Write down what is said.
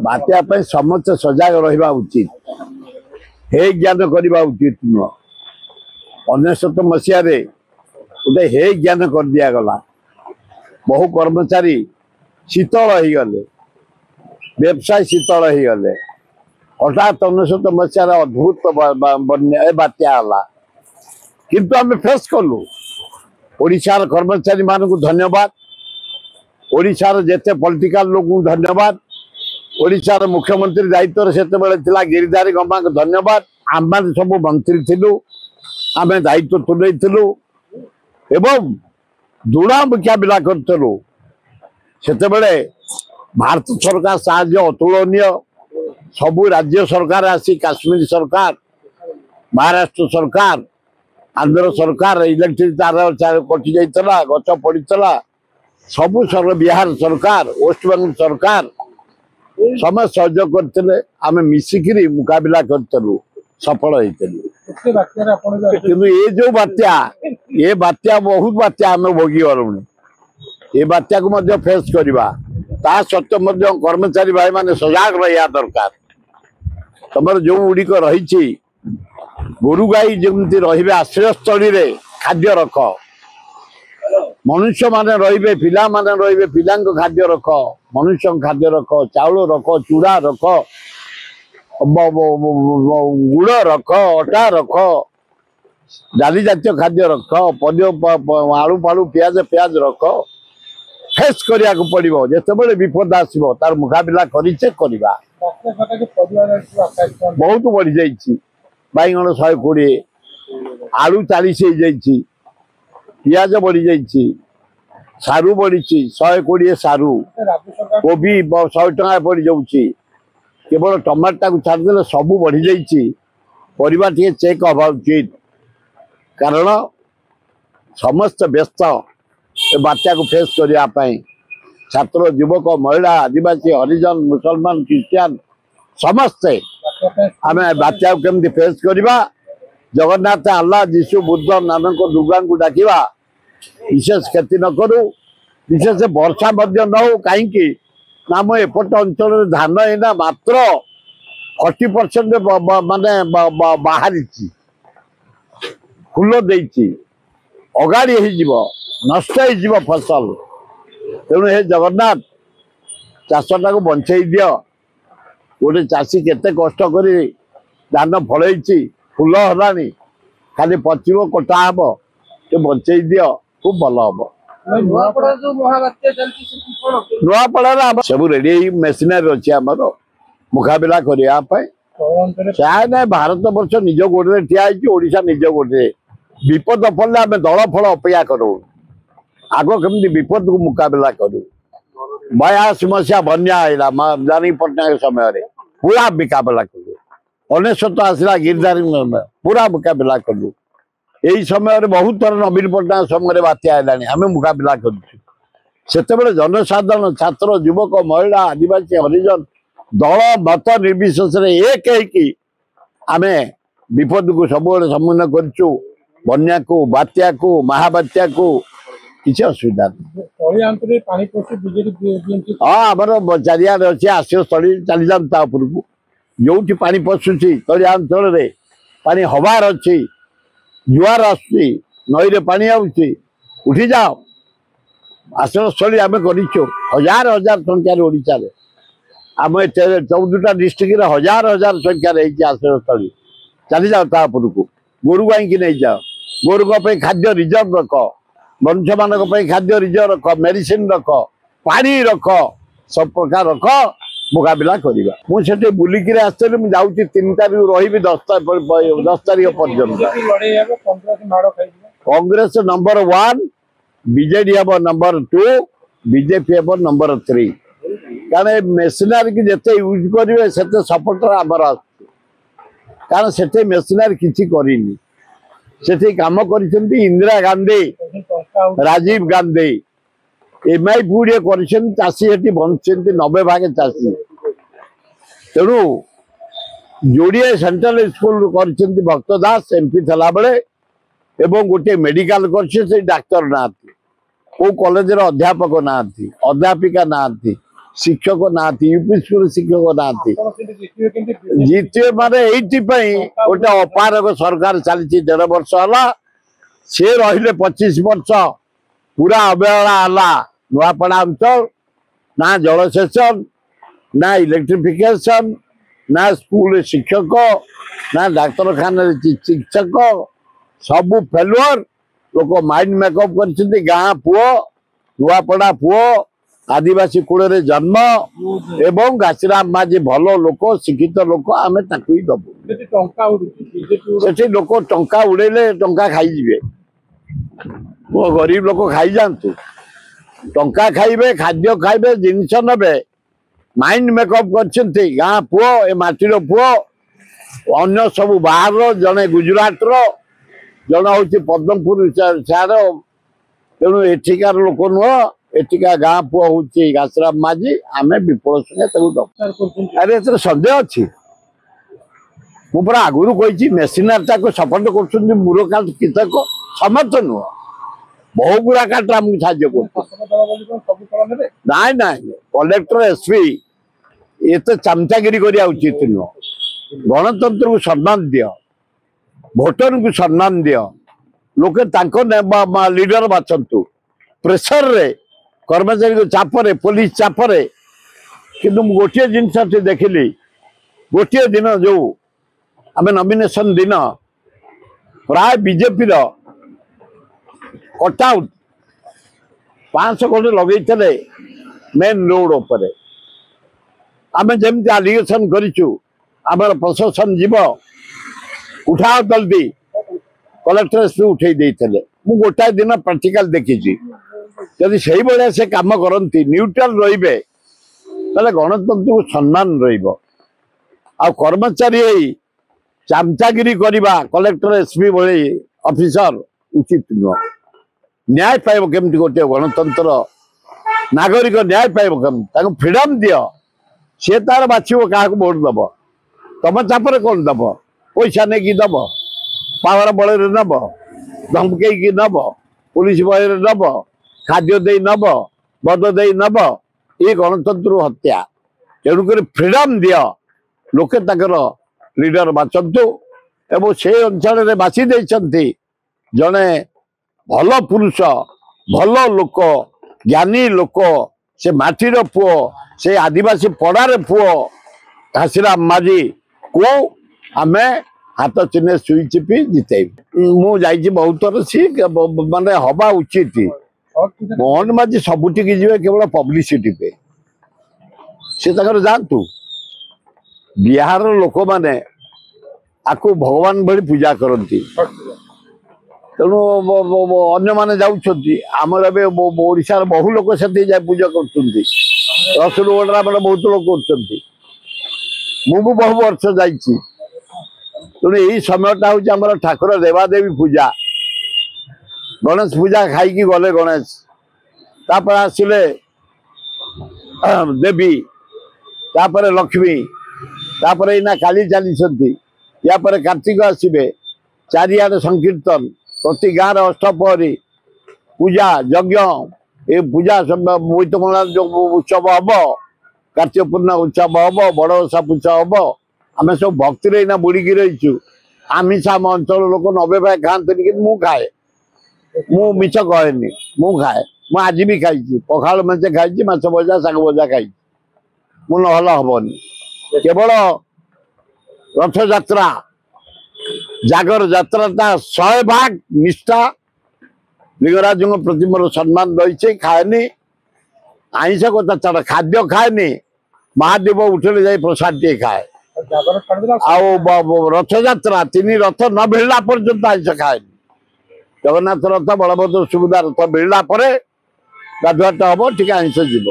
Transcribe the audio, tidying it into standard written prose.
बात्या समस्त सजग रहा उचित हे ज्ञान करवा उचित नुह 19 मसीह गोटे हे ज्ञान कर दिगला बहु कर्मचारी शीतल हो गले व्यवसाय शीतल हो गले हठात 19 मसीह अद्भुत बात्या किंतु आम फेस कलु ओडिशार कर्मचारी मान को धन्यवाद ओडिशार जेते पॉलिटिकल लोक धन्यवाद ओडिशार मुख्यमंत्री दायित्व से गिरिधारी गम्मा को धन्यवाद आम सब मंत्री थिलु आम दायित्व तुलू एवं दृढ़ मुकाबिला करूँ से भारत सरकार साहाय्य अतुलनीय सबू राज्य सरकार आसी काश्मीर सरकार महाराष्ट्र सरकार आंध्र सरकार इलेक्ट्रिक तार कटि जाइला गच पड़ा सबू बिहार सरकार वेस्ट बेंगल सरकार समस्त सहयोग करते आम मिसिकी मुकाबिला करूँ सफल होती ये जो बात्या बहुत बात्या आम भोगी गलुणी ये बात्या को मध्य फेस करवा ता सत्वे कर्मचारी भाई माने सजग रहा दरकार तुम जो गुड़िक रही गोरु गाई जमी रे आश्रयस्थली खाद्य रख मनुष्य माने रे पिला माने रे पिला खाद्य रख मनुष्य खाद्य रख चाउल रख चूड़ा रख गुड़ रख अटा रख डाली जातीय खाद्य रख आलू फालू पियाज पियाज रख फेस करिया को पड़ो जिते विपद आसो तार मुकाबिला करवा बहुत बढ़ी जाइए बैगण 120 आलू 40 हो जाइए पियाज बढ़ी जाइए सारू बढ़ी 120 सारू कोबी 100 टका पड़ जाऊँगी केवल टमाटा को छाड़दे सबू बढ़ी जाइए परिवार टे चेक हवा उचित कारण समस्त व्यस्त बात्या को फेस करने छात्र युवक महिला आदिवासी हरिजन मुसलमान क्रिश्चियन समस्ते आम बात्या को केमती फेस करवा जगन्नाथ अल्लाह जीशु बुद्ध नानक दुर्गा को डाकिवा विशेष क्षति न करू विशेष वर्षा न हो कहीं नाम एपट अंचल धान एना मात्र 40% माने बाहरी फूल देती अगाड़ी नष्ट हो फसल तेणु हे जगन्नाथ चाषटा को बंचई दियो गोटे चाषी केते कष्ट कर धान फल फूल हलानी खाली पचिब कटा हम तो बंचई दियो खूब भल हम नुआपड़ा सब रेडी मेसीनरी अच्छी आमर मुकाबिला करने चाहे ना भारत वर्ष निज गोड़े ठिया ओडिशा निज गोड़े विपद पड़े आम दल फल अपेक्षा करूँ आग केमती विपद को मुकाबिला करूँ 82 मसीहा बन्या आईला जानी पट्टनायक समय पूरा मुकाबिला कलु 19 आसला गिरधारी पूरा मुकाबिला कलु यही समय बहुत थर नवीन पट्टनायक समय बात्या है आम मुकाबिला करुँ जनसाधारण छात्र युवक महिला आदिवासी हरिजन दल मत निर्विशेष एक आम विपद को सब सम्मुखीन करूँ बन्या को बात्या को महाबात्या को किसी असुविधा हाँ आमर चारियाडे अच्छे आश्रयस्थली चली जाता उपरको जो पानी पशुची तलिया अंचल पानी हबार अच्छी जुआर आसुची नईरे पानी आउची उठी जाओ आश्रयस्थली आम कर हजार हजार संख्यार ओडिशा आम 14टा डिस्ट्रिक्ट हजार हजार संख्यार आश्रयस्थली चली जाओ तापुरको गोरु गाई की नहीं जाओ गोरु खाद्य रिजर्व रख मनुष्य मान खाद्य रिजर्व रख मेडिसिन रख पानी रख सब प्रकार रख मुकाबिला करवा मुझे बुलिक आसली मुझे 3 तारीख रही 10 तारीख पर्यटन कांग्रेस नंबर 1 बीजेडी हम नंबर 2 बीजेपी हम नंबर 3 कारण मेसीनारी की जिते यूज करेंगे से सपोर्टर आमर कारण से मेसीनारी किसी करनी से कम कर इंदिरा गांधी राजीव गांधी एमआई पूरे चाषी बंचते 90 भाग चाषी तेणु जोड़े सेंट्रल स्कूल कर भक्त दास एमपी थला बेले एवं गोटे मेडिकल कर डाक्तर ना को कॉलेज अध्यापक ना अध्यापिका ना शिक्षक ना यूपी स्कूल शिक्षक ना जीतवे माने ये गोटे अपारक सरकार चली 1.5 वर्ष है सी रे 25 वर्ष पूरा अवहेला है नुआपड़ा अंचल ना जलसेचन ना इलेक्ट्रिफिकेशन ना स्कूल शिक्षक ना डाक्तरखाना चिकित्सक सबू फेलुअर लोक माइंड मेकअप कर गाँ पुओ नुआपड़ा पुओ आदिवासी कूल जन्म एवं घासीराम माझी भल लोक शिक्षित लोक आम ही दबू से लोक टंका उड़ेले टंका खाईजे गरीब लोक खाई जातु टंका खाइबे खाद्य खाइबे जिनस नबे माइंड मेकअप कर गाँ पुओ ए माटीर पुओ अन्य सब बाहर जड़े गुजरात जन हूँ पद्मपुर सार तेणु एठिकार लोक नुह एठिका गाँ पुओ हूँ घासीराम माझी आम विपुल संगे दबू अरे एथर सन्देह अच्छी मुझे आगुरी कही मेसीनारीटा को सपोर्ट कर ब्यूरोक्राट कितक समर्थ नुह बहु गुड़ा काट आमको साहय कर नाई नाई कलेक्टर एसपी एत चमचागिरी करिया उचित नुह गणतंत्र को सम्मान दियो भोटर को सम्मान दियो लोके लीडर बाछंतु प्रेसर रे कर्मचारी को चापरे पुलिस चापरे किंतु गोटे जिनस देखिली गोटे दिन जो आम नॉमिनेशन दिन प्राय बीजेपी कटआउट 500 कोटी लगे मेन रोड उपरे आम जमी आलिगेशन करूँ प्रशासन जीव उठाओ जल्दी कलेक्टर एसपी उठे देते मु गोटाए दिन प्रैक्टिकल देखी जदि से भाया से कम करती न्यूट्रल रे गणतंत्र को सम्मान कर्मचारी चामचागिरी करवा कलेक्टर एसपी भाई ऑफिसर उचित नुह न्याय पाइब केमती गोटे गणतंत्र नागरिक न्याय पाइब केमती फ्रीडम दियो सी तार बाछिब क्या भोट दब तुम चापर कौन दब पैसा नहीं दब पावर बल नब धमकई नब पुलिस बल नब खाद्य दे नब बद दे नब ये गणतंत्र हत्या तेणुक फ्रीडम दियो लोके लीडर बाछंतु एवं से अंचल बासी देते जड़े भल पुरुष भल लोक ज्ञानी लोक से माटीर पुओ से आदिवासी पड़ार पुओ घासीराम माझी को आमे हाथ चिन्ह सुई चिपी जिते मुझे बहुत थर सी माने हवा उचित मोहन माझी सबुटिक जी केवल पब्लिसिटी पे से जातु बिहार लोक मैंने आपको भगवान भली पूजा करती तेणु अन्य माने जाऊँगी आमर एशार बहु लोक से पूजा कर रसुलगढ़ मैंने बहुत लोग कर बहु वर्ष जा तेणु यही समयटा हूँ ठाकुर देवादेवी पूजा गणेश पूजा खाई गले गणेश तापर आसिले देवी तापर लक्ष्मी तापर इना काली चली या कार्तिक आसबे चारिआडे संकीर्तन प्रति गाँव अष्टपहरी पूजा यज्ञ ये पूजा बोईतमला जो उत्सव हम कार्तिक पूर्णिमा उत्सव हम बड़ ओषा पूजा हम आम सब भक्ति ना बुड़ीकी रहीचु आमिष आम अंचल लोक 90 भाई खाते कि खाए मु मिछ कहेनी मु खाए मु आज भी खाई पखाल मेचे खाई माछ भजा शाग भजा खाई मु नहल हबनी केवल रथ यात्रा जागर यात्राटा 100 भाग निष्ठा लिंगराज प्रति मोर सम्मान रही खाएनी आईष कथा छाड़ खाद्य खाएनी महादेव उठे जाए प्रसाद टे खाए रथ यात्रा 3 रथ न भिड़ला पर्यंत आईष खाएनी जगन्नाथ रथ बलभद्र सुभद्रा रथ भिड़ला गाधुआटा हम टे आईष जीव